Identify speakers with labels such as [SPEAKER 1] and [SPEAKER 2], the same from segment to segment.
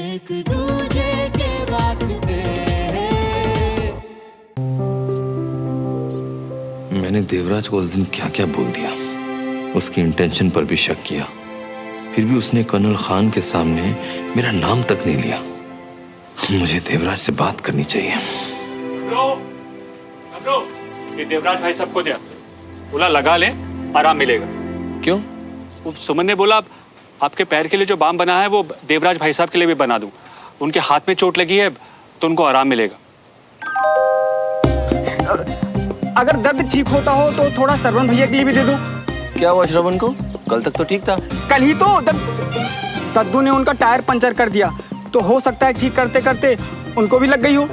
[SPEAKER 1] एक दूजे के वास्ते।
[SPEAKER 2] मैंने देवराज को उस दिन क्या क्या बोल दिया, उसकी इंटेंशन पर भी शक किया, फिर भी उसने कर्नल खान के सामने मेरा नाम तक नहीं लिया। मुझे देवराज से बात करनी चाहिए।
[SPEAKER 3] ये देवराज भाई सबको दिया, बोला लगा ले, आराम मिलेगा।
[SPEAKER 2] क्यों?
[SPEAKER 3] वो सुमन ने बोला आपके पैर के लिए जो बाम बना है वो देवराज भाई साहब के लिए भी बना दूं। उनके हाथ में चोट लगी है तो उनको आराम मिलेगा।
[SPEAKER 4] अगर दर्द ठीक होता हो तो थोड़ा श्रवण भैया के लिए भी दे दो।
[SPEAKER 2] क्या हुआ श्रवण को? कल तक तो ठीक था।
[SPEAKER 4] कल ही तो दद्दू ने उनका टायर पंचर कर दिया, तो हो सकता है ठीक करते करते उनको भी लग गई हो।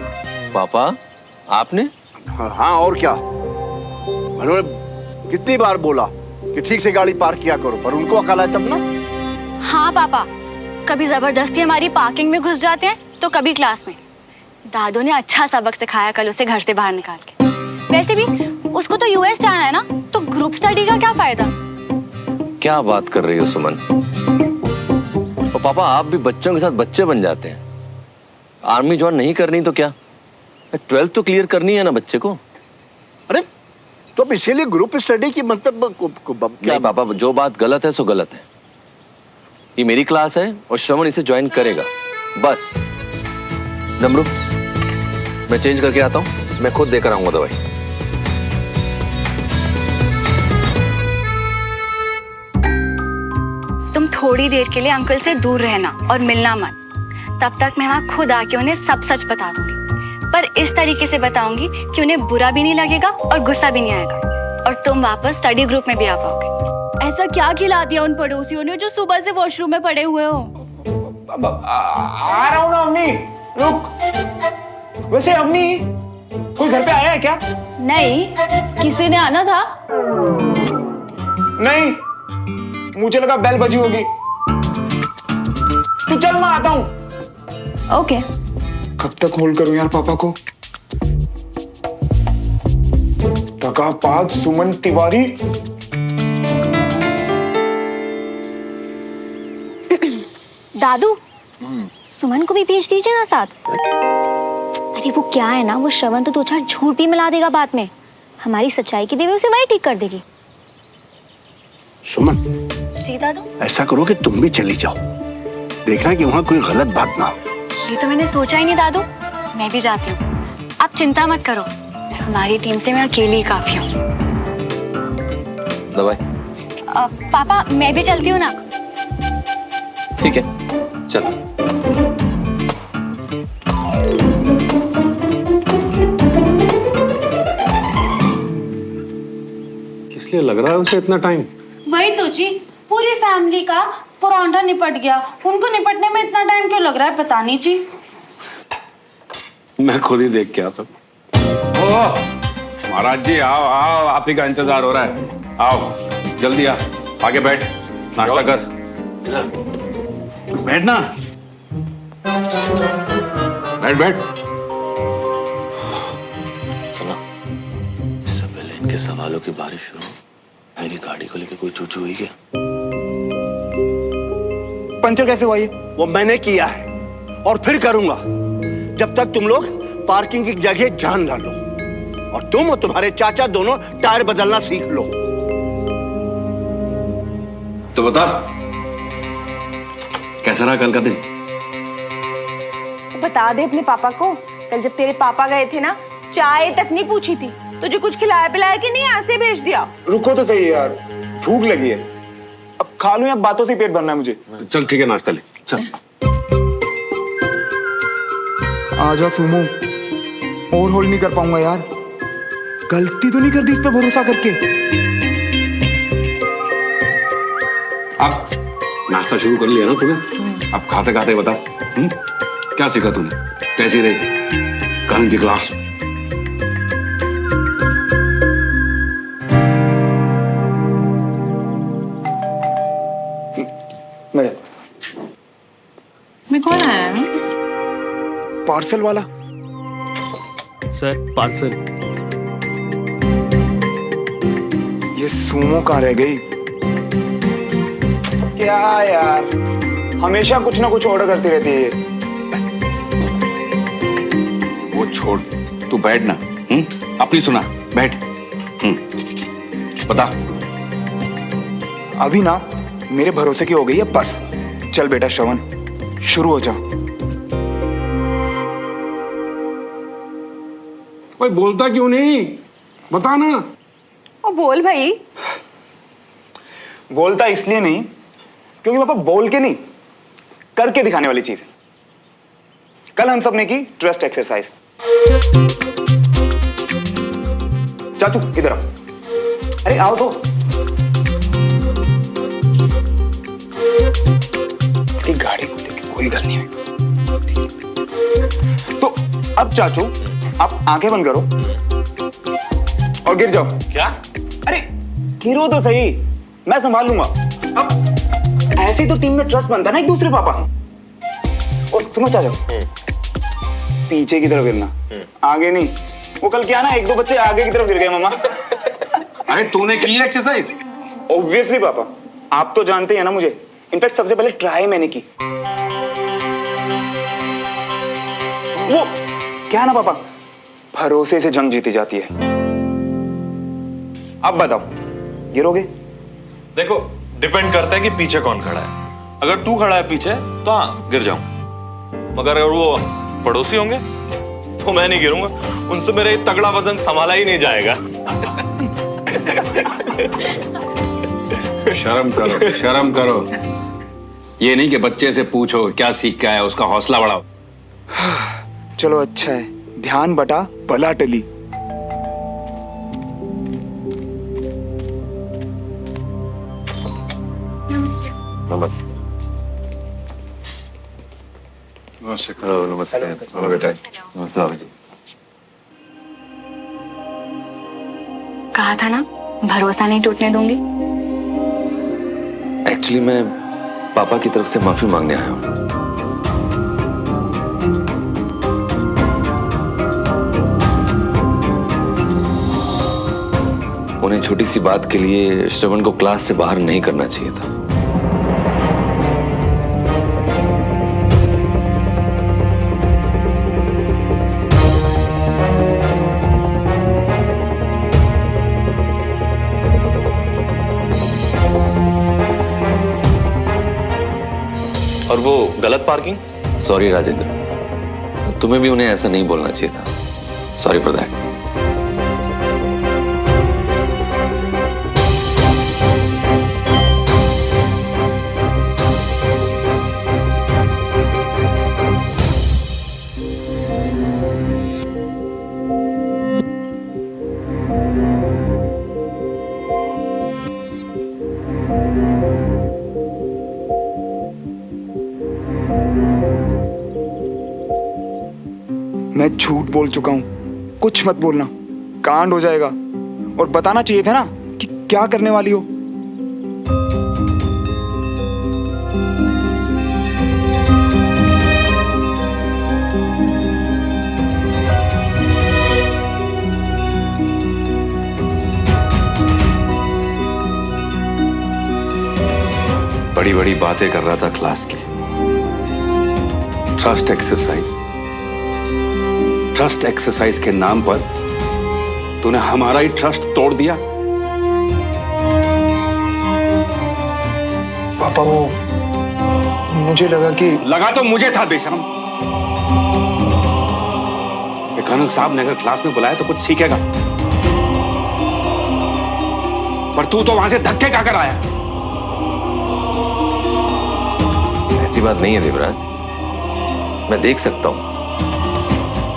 [SPEAKER 2] पापा आपने?
[SPEAKER 5] हाँ और क्या, मैंने कितनी बार बोला कि ठीक से गाड़ी पार्क किया करो, पर उनको अकल है तब ना।
[SPEAKER 6] हाँ पापा, कभी जबरदस्ती हमारी पार्किंग में घुस जाते हैं तो कभी क्लास में। दादू ने अच्छा सबक सिखाया कल उसे घर से बाहर निकाल के। वैसे भी उसको तो यूएस जाना है ना, तो ग्रुप स्टडी का क्या फायदा।
[SPEAKER 2] क्या बात कर रही हो सुमन? और पापा आप भी बच्चों के साथ बच्चे बन जाते हैं। आर्मी ज्वाइन नहीं करनी तो क्या, 12th तो क्लियर करनी है ना बच्चे को।
[SPEAKER 5] अरे तो अब इसीलिए ग्रुप स्टडी की मतलब
[SPEAKER 2] नहीं पापा, जो बात गलत है सो गलत है। ये मेरी क्लास है और श्रवण इसे ज्वाइन करेगा, बस। डमरू मैं चेंज करके आता हूँ, मैं खुद देकर आऊंगा दवाई।
[SPEAKER 6] तुम थोड़ी देर के लिए अंकल से दूर रहना और मिलना मत। तब तक मैं वहाँ खुद आके उन्हें सब सच बता दूंगी, पर इस तरीके से बताऊंगी कि उन्हें बुरा भी नहीं लगेगा और गुस्सा भी नहीं आएगा, और तुम वापस स्टडी ग्रुप में भी आ पाओगे। ऐसा क्या खिला दिया उन पड़ोसियों ने जो सुबह से वॉशरूम में पड़े हुए हो?
[SPEAKER 7] आ रहा हूँ ना अम्मी, रुक। वैसे अम्मी कोई घर पे आया है क्या?
[SPEAKER 6] नहीं, किसी ने आना था।
[SPEAKER 7] नहीं, मुझे लगा बेल बजी होगी। तू चल, मैं आता हूँ।
[SPEAKER 6] ओके।
[SPEAKER 7] कब तक होल्ड करूं यार पापा को? तकापात सुमन तिवारी।
[SPEAKER 6] दादू, सुमन को भी भेज दीजिए ना साथ। अरे वो क्या है ना, वो श्रवण तो 2-4 झूठ भी मिला देगा बाद में। हमारी सच्चाई की देवी उसे वही ठीक कर देगी।
[SPEAKER 5] सुमन
[SPEAKER 6] जी दादू।
[SPEAKER 5] ऐसा करो कि तुम भी चली जाओ, देखना कि वहाँ कोई गलत बात ना हो।
[SPEAKER 6] ये तो मैंने सोचा ही नहीं दादू, मैं भी जाती हूँ। आप चिंता मत करो, हमारी टीम से मैं अकेली काफी हूँ।
[SPEAKER 2] दवाई?
[SPEAKER 6] पापा मैं भी चलती हूँ ना।
[SPEAKER 2] ठीक है चलो।
[SPEAKER 3] किस लिए लग रहा है उसे इतना टाइम?
[SPEAKER 8] वही तो जी, पूरी फैमिली का परांठा निपट गया, उनको निपटने में इतना टाइम क्यों लग रहा है पता नहीं जी।
[SPEAKER 3] मैं खुद ही देख के आता हूँ। ओह महाराज जी, आओ आओ, आप ही का इंतजार हो रहा है। आओ जल्दी आ, आगे बैठ, नाश्ता कर। बैठ ना, बैठ बैठ।
[SPEAKER 2] सुना, इससे पहले इनके सवालों की बारिश शुरू, मेरी गाड़ी को लेकर कोई चूचू हुई क्या?
[SPEAKER 4] पंचर कैसे हुआ ये?
[SPEAKER 5] वो मैंने किया है और फिर करूंगा, जब तक तुम लोग पार्किंग की जगह जान ना लो, और तुम और तुम्हारे चाचा दोनों टायर बदलना सीख लो।
[SPEAKER 3] तो बता, कैसा रहा कल का दिन?
[SPEAKER 8] बता दे अपने पापा को, कल जब तेरे पापा गए थे ना, चाय तक नहीं पूछी थी, तुझे कुछ खिलाया पिलाया कि नहीं, ऐसे भेज दिया।
[SPEAKER 7] रुको तो सही यार, भूख लगी है, अब खा लूं या बातों से पेट भरना है मुझे?
[SPEAKER 3] चल ठीक है, नाश्ता ले चल।
[SPEAKER 4] आजा सुमो, और होल्ड नहीं कर पाऊंगा यार। गलती तो नहीं कर दी इस पे भरोसा करके?
[SPEAKER 3] अब नाश्ता शुरू कर लिया ना तूने, अब खाते खाते बता क्या सीखा तूने, कैसी रही गणित की क्लास?
[SPEAKER 8] मैं कौन आया है?
[SPEAKER 4] पार्सल वाला।
[SPEAKER 2] Sir parcel.
[SPEAKER 4] ये सुमो कहाँ रह गई?
[SPEAKER 7] क्या यार, हमेशा कुछ ना कुछ ऑर्डर करती रहती है ये।
[SPEAKER 3] वो छोड़, तू बैठ ना। अपनी सुना, बैठ। बता।
[SPEAKER 4] अभी ना मेरे भरोसे की हो गई है बस। चल बेटा श्रवण, शुरू हो जा।
[SPEAKER 3] भाई बोलता क्यों नहीं, बता ना।
[SPEAKER 8] ओ बोल भाई।
[SPEAKER 4] बोलता इसलिए नहीं क्योंकि पापा बोल के नहीं, करके दिखाने वाली चीज है। कल हम सब ने की ट्रस्ट एक्सरसाइज। चाचू इधर आओ। अरे आओ तो। की गाड़ी को देख कोई गल नहीं है। तो अब चाचू आप आंखें बंद करो और गिर जाओ।
[SPEAKER 7] क्या?
[SPEAKER 4] अरे गिरो तो सही, मैं संभाल लूंगा। अब ऐसे तो टीम में ट्रस्ट बनता है ना एक दूसरे पापा। और सुनो चाचा, पीछे की तरफ गिरना, आगे नहीं। वो कल क्या ना एक दो बच्चे आगे की तरफ गिर गए मामा।
[SPEAKER 3] अरे तूने की एक्सरसाइज?
[SPEAKER 4] ऑब्वियसली पापा, आप तो जानते हैं ना मुझे। इनफैक्ट सबसे पहले ट्राई मैंने की। वो क्या ना पापा, भरोसे से जंग जीती जाती है। अब बताओ, गिरोगे?
[SPEAKER 9] देखो, डिपेंड करता है कि पीछे कौन खड़ा है। अगर तू खड़ा है पीछे तो हाँ गिर जाऊं, मगर अगर वो पड़ोसी होंगे तो मैं नहीं गिरूंगा। उनसे मेरा ये तगड़ा वजन संभाला ही नहीं जाएगा।
[SPEAKER 3] शर्म करो, शर्म करो। ये नहीं कि बच्चे से पूछो क्या सीख के आया, उसका हौसला बढ़ाओ।
[SPEAKER 4] चलो अच्छा है, ध्यान बटा भला टली।
[SPEAKER 2] नमस्ते।
[SPEAKER 9] नमस्ते।
[SPEAKER 2] नमस्ते। हेलो बेटा। नमस्ते बाबू जी।
[SPEAKER 6] कहा था ना भरोसा नहीं टूटने दूंगी।
[SPEAKER 2] एक्चुअली मैं पापा की तरफ से माफी मांगने आया हूँ। उन्हें छोटी सी बात के लिए श्रवण को क्लास से बाहर नहीं करना चाहिए था।
[SPEAKER 9] और वो गलत पार्किंग?
[SPEAKER 2] सॉरी राजेंद्र, तुम्हें भी उन्हें ऐसा नहीं बोलना चाहिए था। Sorry for that.
[SPEAKER 4] मैं झूठ बोल चुका हूं, कुछ मत बोलना, कांड हो जाएगा। और बताना चाहिए था ना कि क्या करने वाली हो।
[SPEAKER 3] बड़ी बड़ी बातें कर रहा था क्लास की। ट्रस्ट एक्सरसाइज, ट्रस्ट एक्सरसाइज के नाम पर तूने हमारा ही ट्रस्ट तोड़ दिया।
[SPEAKER 4] पापा वो मुझे लगा कि
[SPEAKER 3] लगा तो मुझे था बेशरम। कर्नल साहब ने अगर क्लास में बुलाया तो कुछ सीखेगा, पर तू तो वहां से धक्के खाकर आया।
[SPEAKER 2] ऐसी बात नहीं है देवराज, मैं देख सकता हूं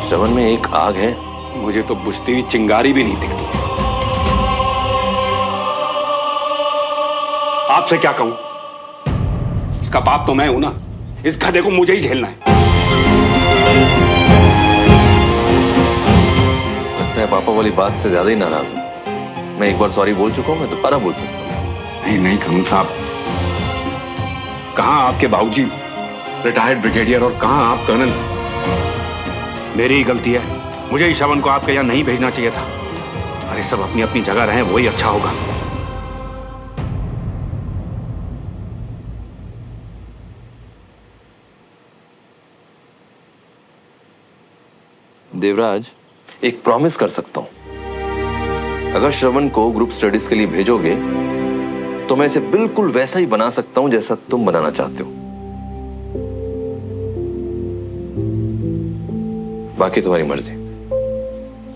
[SPEAKER 2] श्रवण में एक आग है।
[SPEAKER 3] मुझे तो बुझती हुई चिंगारी भी नहीं दिखती। आपसे क्या कहूं, इसका बाप तो मैं हूं ना, इस गधे को मुझे ही झेलना है।
[SPEAKER 2] लगता है पापा वाली बात से ज्यादा ही नाराज हूं। मैं एक बार सॉरी बोल चुका हूं, मैं दोबारा बोल सकता हूं।
[SPEAKER 3] नहीं नहीं कर्नल साहब, कहां आपके बाबूजी रिटायर्ड ब्रिगेडियर और कहां आप कर्नल। मेरी ही गलती है, मुझे ही श्रवण को आपके यहां नहीं भेजना चाहिए था। अरे सब अपनी अपनी जगह रहें, वही अच्छा होगा।
[SPEAKER 2] देवराज, एक प्रॉमिस कर सकता हूं। अगर श्रवण को ग्रुप स्टडीज के लिए भेजोगे तो मैं इसे बिल्कुल वैसा ही बना सकता हूं जैसा तुम बनाना चाहते हो। बाकी तुम्हारी मर्जी।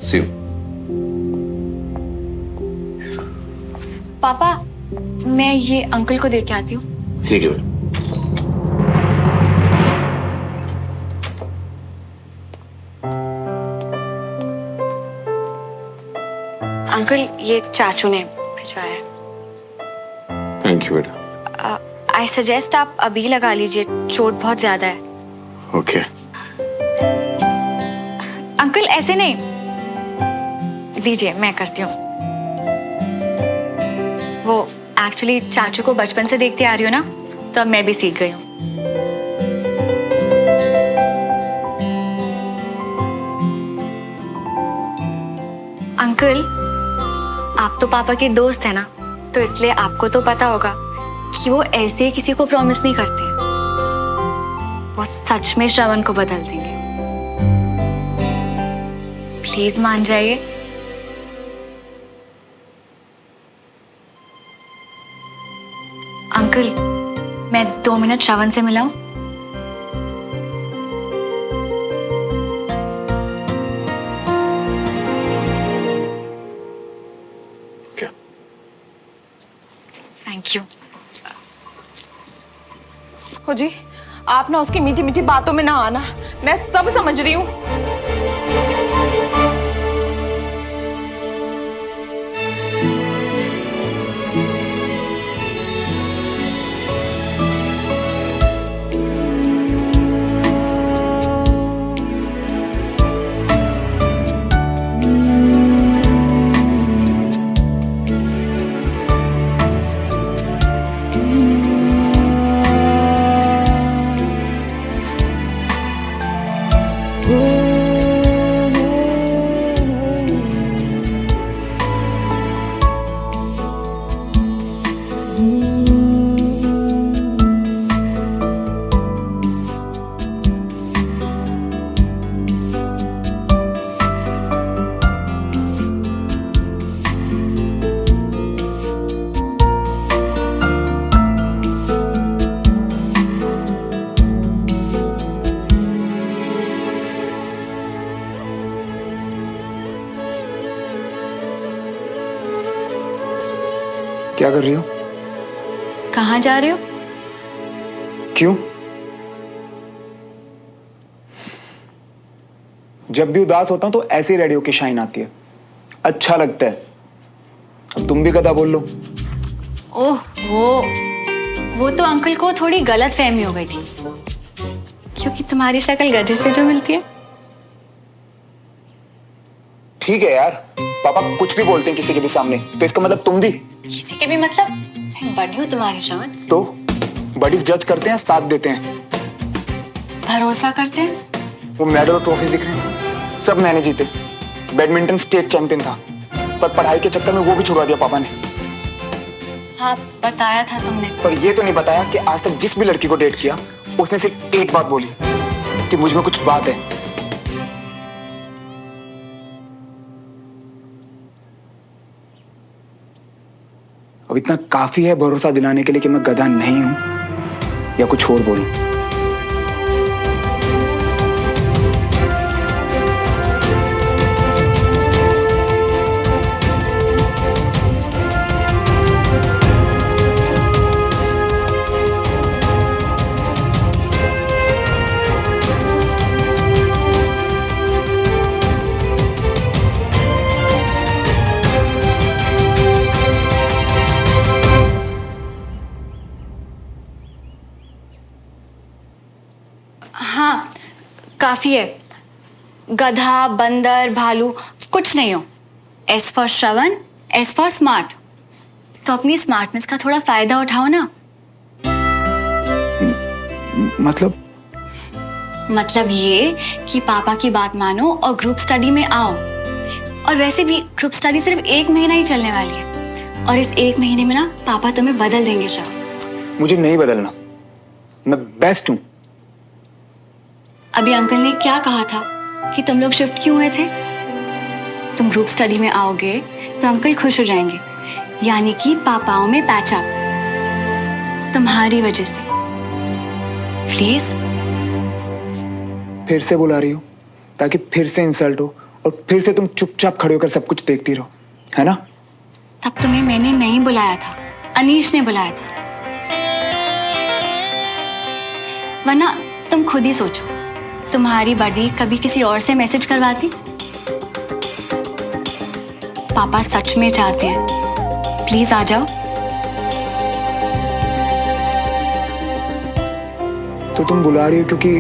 [SPEAKER 2] सी यू।
[SPEAKER 6] पापा, मैं ये अंकल को दे के आती हूँ।
[SPEAKER 2] ठीक है बेटा।
[SPEAKER 6] अंकल, ये चाचू ने भिजवाया है।
[SPEAKER 3] थैंक यू बेटा।
[SPEAKER 6] आई सजेस्ट आप अभी लगा लीजिए, चोट बहुत ज्यादा है।
[SPEAKER 3] ओके।
[SPEAKER 6] अंकल ऐसे नहीं, दीजिए मैं करती हूँ। वो एक्चुअली चाचू को बचपन से देखती आ रही हूँ ना, तो अब मैं भी सीख गई हूँ। अंकल, आप तो पापा के दोस्त हैं ना, तो इसलिए आपको तो पता होगा कि वो ऐसे ही किसी को प्रॉमिस नहीं करते। वो सच में श्रवण को बदल देंगे। प्लीज मान जाइए। अंकल, मैं 2 मिनट श्रवण से मिलाऊं?
[SPEAKER 3] क्या?
[SPEAKER 6] Thank you.
[SPEAKER 8] हो जी, आप ना उसकी मीठी मीठी बातों में ना आना, मैं सब समझ रही हूँ।
[SPEAKER 4] क्या कर रही हो?
[SPEAKER 6] कहाँ जा रहे हो?
[SPEAKER 4] क्यों? जब भी उदास होता हूं तो ऐसी रेडियो की शाइन आती है, अच्छा लगता है। अब तुम भी गधा बोल लो।
[SPEAKER 6] ओह वो तो अंकल को थोड़ी गलत फहमी हो गई थी, क्योंकि तुम्हारी शक्ल गधे से जो मिलती है।
[SPEAKER 4] ठीक है यार, पापा कुछ भी बोलते हैं किसी के भी सामने, तो इसका मतलब तुम भी?
[SPEAKER 6] किसी के भी मतलब? मैं बड़ी हूँ तुम्हारी श्रवण।
[SPEAKER 4] तो बडीज जज करते हैं, साथ देते हैं,
[SPEAKER 6] भरोसा करते हैं।
[SPEAKER 4] वो मेडल और ट्रॉफी दिख रहे हैं, सब मैंने जीते। बैडमिंटन स्टेट चैंपियन था, पर पढ़ाई के चक्कर में वो भी छुड़वा दिया पापा ने।
[SPEAKER 6] हाँ, बताया था तुमने।
[SPEAKER 4] पर ये तो नहीं बताया कि आज तक जिस भी लड़की को डेट किया, उसने सिर्फ एक बात बोली कि मुझ में कुछ बात है। अब इतना काफी है भरोसा दिलाने के लिए कि मैं गधा नहीं हूं या कुछ और बोलूं।
[SPEAKER 6] हाँ, काफी है। गधा, बंदर, भालू कुछ नहीं हो। S for Shravan, S for smart. तो अपनी स्मार्टनेस का थोड़ा फायदा उठाओ ना। मतलब ये कि पापा की बात मानो और ग्रुप स्टडी में आओ। और वैसे भी ग्रुप स्टडी सिर्फ 1 महीना ही चलने वाली है, और इस 1 महीने में ना पापा तुम्हें बदल देंगे श्रवण।
[SPEAKER 4] मुझे नहीं बदलना, मैं बेस्ट हूं।
[SPEAKER 6] अभी अंकल ने क्या कहा था, कि तुम लोग शिफ्ट क्यों हुए थे? तुम ग्रुप स्टडी में आओगे तो अंकल खुश हो जाएंगे, यानी कि पापाओं में पैच अप तुम्हारी वजह से। प्लीज।
[SPEAKER 4] फिर से बुला रही हो ताकि फिर से इंसल्ट हो और फिर से तुम चुपचाप खड़े होकर सब कुछ देखती रहो, है ना?
[SPEAKER 6] तब तुम्हें मैंने नहीं बुलाया था, अनीश ने बुलाया था। वरना तुम खुद ही सोचो, तुम्हारी बड़ी कभी किसी और से मैसेज करवाती? पापा सच में चाहते हैं, प्लीज आ जाओ।
[SPEAKER 4] तो तुम बुला रही हो क्योंकि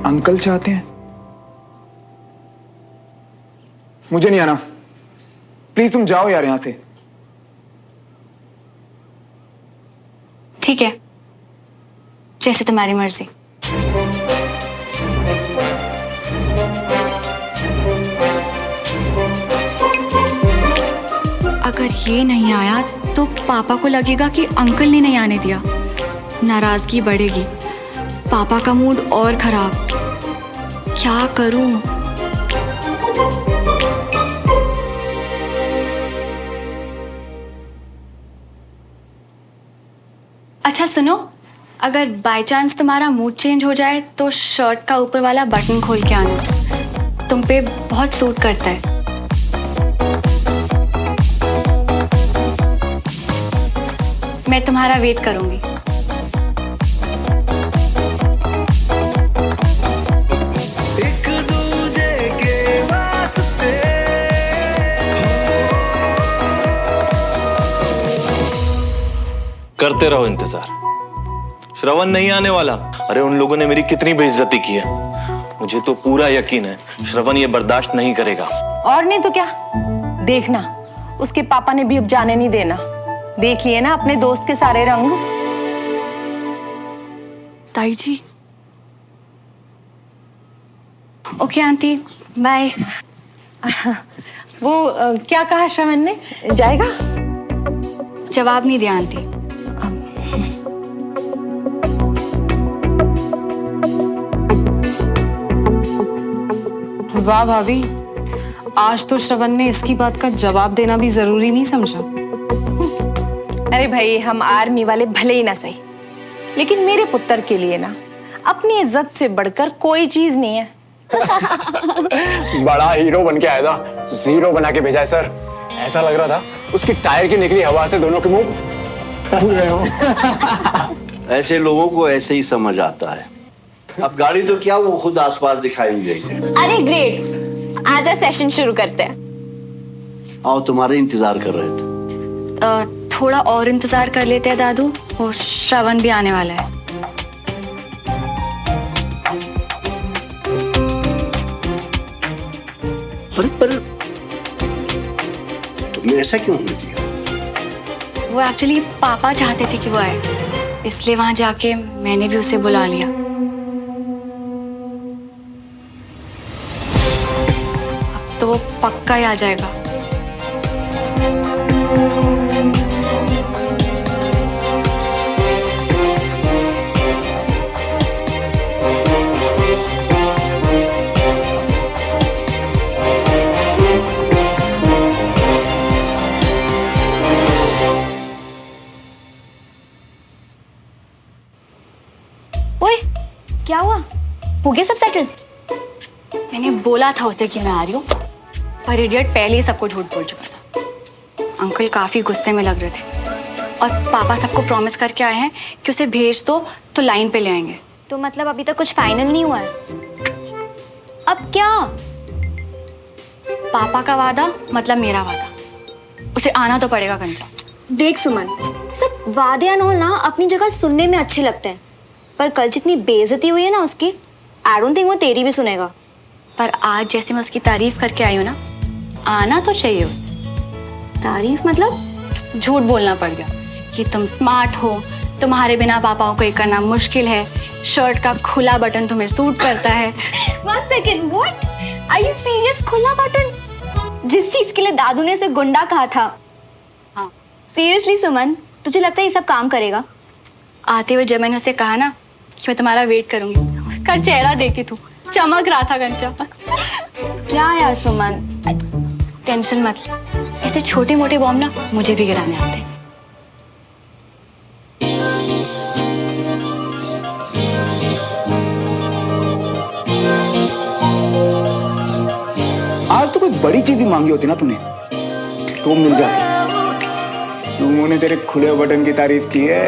[SPEAKER 4] अंकल चाहते हैं? मुझे नहीं आना, प्लीज तुम जाओ यार यहां से।
[SPEAKER 6] ठीक है, जैसे तुम्हारी मर्जी। अगर ये नहीं आया तो पापा को लगेगा कि अंकल ने नहीं आने दिया, नाराजगी बढ़ेगी, पापा का मूड और खराब। क्या करूं? अच्छा सुनो, अगर बाय चांस तुम्हारा मूड चेंज हो जाए तो शर्ट का ऊपर वाला बटन खोल के आना, तुम पे बहुत सूट करता है। मैं तुम्हारा वेट करूंगी।
[SPEAKER 9] करते रहो इंतजार। श्रवण नहीं आने वाला। अरे उन लोगों ने मेरी कितनी बेइज्जती की है, मुझे तो पूरा यकीन है श्रवण ये बर्दाश्त नहीं करेगा।
[SPEAKER 8] और नहीं तो क्या, देखना उसके पापा ने भी अब जाने नहीं देना। देख लिए ना अपने दोस्त के सारे रंग।
[SPEAKER 6] ताई जी। Okay aunty, bye.
[SPEAKER 8] वो क्या कहा श्रवण ने, जाएगा?
[SPEAKER 6] जवाब नहीं दिया आंटी।
[SPEAKER 10] वाह भाभी, आज तो श्रवण ने इसकी बात का जवाब देना भी जरूरी नहीं समझा।
[SPEAKER 8] अरे भाई, हम आर्मी वाले भले ही ना सही, लेकिन मेरे पुत्र के लिए ना अपनी इज्जत से बढ़कर कोई चीज नहीं है।
[SPEAKER 7] बड़ा हीरो बन के आया था, जीरो बना के भेजा है सर। ऐसा लग रहा था उसकी टायर की निकली हवा से दोनों के मुंह फूल गए हो।
[SPEAKER 5] ऐसे लोगों को ऐसे ही समझ आता है। अब गाड़ी तो क्या, वो खुद आसपास दिखाई नहीं देंगे।
[SPEAKER 6] अरे ग्रेट, आजा सेशन शुरू करते हैं।
[SPEAKER 5] आओ, तुम्हारे इंतजार कर रहे थे।
[SPEAKER 6] थोड़ा और इंतजार कर लेते हैं दादू, वो श्रवण भी आने वाला है।
[SPEAKER 5] पर तुमने ऐसा क्यों होने दिया?
[SPEAKER 6] वो एक्चुअली पापा चाहते थे कि वो आए, इसलिए वहां जाके मैंने भी उसे बुला लिया। अब तो वो पक्का ही आ जाएगा। ओए, क्या हुआ? हो गया सब सेटल? मैंने बोला था उसे कि मैं आ रही हूँ, पर इडियट पहले ही सबको झूठ बोल चुका था। अंकल काफी गुस्से में लग रहे थे और पापा सबको प्रॉमिस करके आए हैं कि उसे भेज दो तो लाइन पे ले आएंगे।
[SPEAKER 11] तो मतलब अभी तक कुछ फाइनल नहीं हुआ है? अब क्या?
[SPEAKER 6] पापा का वादा मतलब मेरा वादा, उसे आना तो पड़ेगा कंचा।
[SPEAKER 11] देख सुमन, सब वादे अनहोल ना अपनी जगह सुनने में अच्छे लगते हैं, पर कल जितनी बेइज्जती हुई है ना उसकी, आई डोंट थिंक वो तेरी भी सुनेगा।
[SPEAKER 6] पर आज जैसे मैं उसकी तारीफ करके आई हूँ ना, आना तो चाहिए उसे।
[SPEAKER 11] तारीफ मतलब?
[SPEAKER 6] झूठ बोलना पड़ गया कि तुम स्मार्ट हो, तुम्हारे बिना पापाओं को एक करना मुश्किल है, शर्ट का खुला बटन तुम्हें सूट करता है।
[SPEAKER 11] One second, what? Are you serious? खुला बटन? जिस चीज के लिए दादू ने उसे गुंडा कहा था।
[SPEAKER 6] हाँ।
[SPEAKER 11] सीरियसली सुमन, तुझे लगता है ये सब काम करेगा?
[SPEAKER 6] आते हुए जब मैंने उसे कहा ना कि मैं तुम्हारा वेट करूंगी, उसका चेहरा देखी तू, चमक रहा था कंचा। क्या यार सुमन, टेंशन मत ले, ऐसे छोटे मोटे बॉम्ब ना मुझे भी गिराने आते हैं।
[SPEAKER 4] आज तो कोई बड़ी चीज ही मांगी होती ना तूने तो मिल जाती। सोमो ने तेरे खुले बटन की तारीफ की है।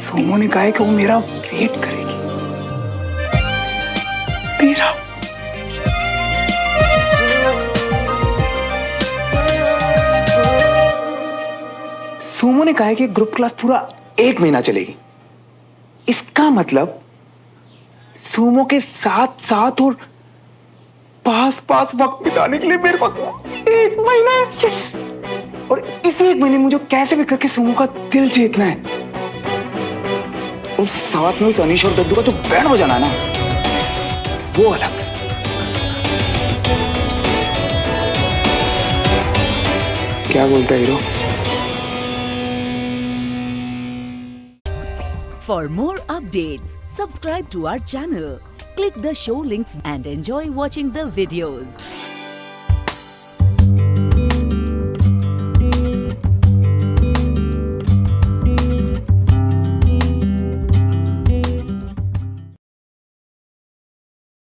[SPEAKER 4] सोमो ने कहा है कि वो मेरा वेट करेगी। मेरा सोमो ने कहा है कि ग्रुप क्लास पूरा 1 महीना चलेगी। इसका मतलब सोमो के साथ साथ और पास पास वक्त बिताने के लिए मेरे पास 1 महीना है। और इस 1 महीने मुझे कैसे भी करके सोमो का दिल जीतना है। उस साथ में उस अनीश और दद्दू का जो बैंड बजाना है ना, वो अलग। क्या बोलता है hero?
[SPEAKER 12] For more updates, subscribe to our channel, click the show links and enjoy watching the videos.